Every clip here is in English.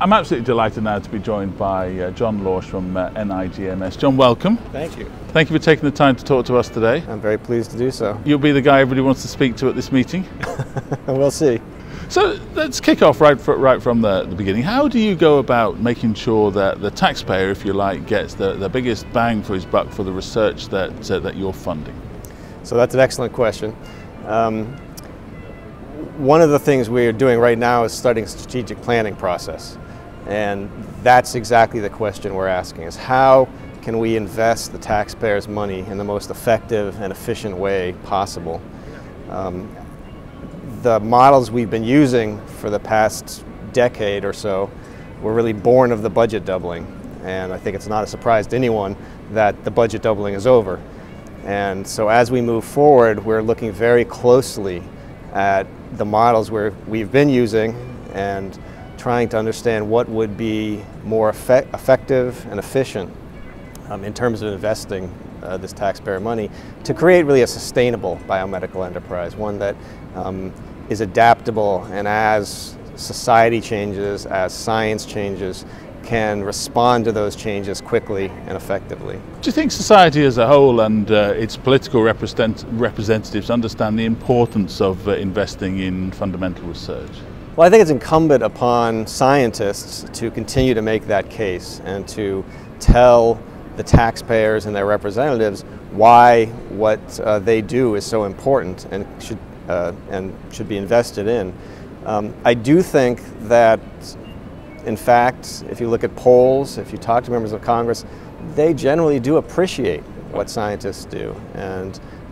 I'm absolutely delighted now to be joined by John Lorsch from NIGMS. John, welcome. Thank you. Thank you for taking the time to talk to us today. I'm very pleased to do so. You'll be the guy everybody wants to speak to at this meeting. We'll see. So let's kick off right from the beginning. How do you go about making sure that the taxpayer, if you like, gets the biggest bang for his buck for the research that you're funding? So that's an excellent question. One of the things we're doing right now is studying strategic planning process. And that's exactly the question we're asking, is how can we invest the taxpayers' money in the most effective and efficient way possible? The models we've been using for the past decade or so were really born of the budget doubling. And I think it's not a surprise to anyone that the budget doubling is over. And so as we move forward, we're looking very closely at the models we've been using and trying to understand what would be more effective and efficient in terms of investing this taxpayer money to create really a sustainable biomedical enterprise, one that is adaptable and as society changes, as science changes, can respond to those changes quickly and effectively. Do you think society as a whole and its political representatives understand the importance of investing in fundamental research? Well, I think it's incumbent upon scientists to continue to make that case and to tell the taxpayers and their representatives why what they do is so important and should be invested in. I do think that, in fact, if you look at polls, if you talk to members of Congress, they generally do appreciate what scientists do.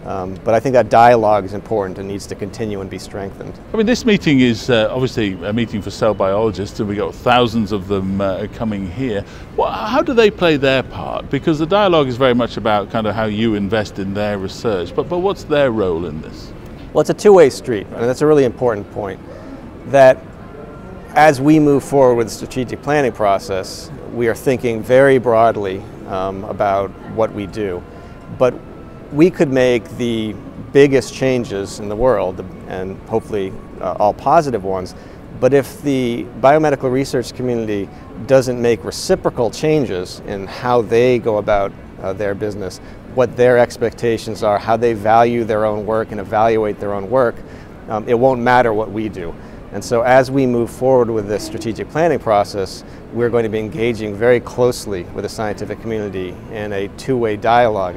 But I think that dialogue is important and needs to continue and be strengthened. I mean, this meeting is obviously a meeting for cell biologists, and we've got thousands of them coming here. Well, how do they play their part? Because the dialogue is very much about kind of how you invest in their research, but what's their role in this? Well, it's a two-way street, and that's a really important point, that as we move forward with the strategic planning process, we are thinking very broadly about what we do. But we could make the biggest changes in the world, and hopefully all positive ones, but if the biomedical research community doesn't make reciprocal changes in how they go about their business, what their expectations are, how they value their own work and evaluate their own work, it won't matter what we do. And so as we move forward with this strategic planning process, we're going to be engaging very closely with the scientific community in a two-way dialogue,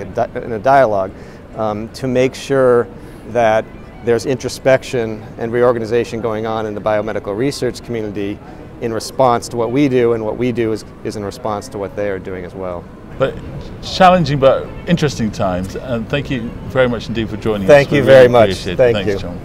to make sure that there's introspection and reorganization going on in the biomedical research community in response to what we do, and what we do is in response to what they are doing as well. But challenging but interesting times, and thank you very much indeed for joining us. Thank you very much. Thank you. John.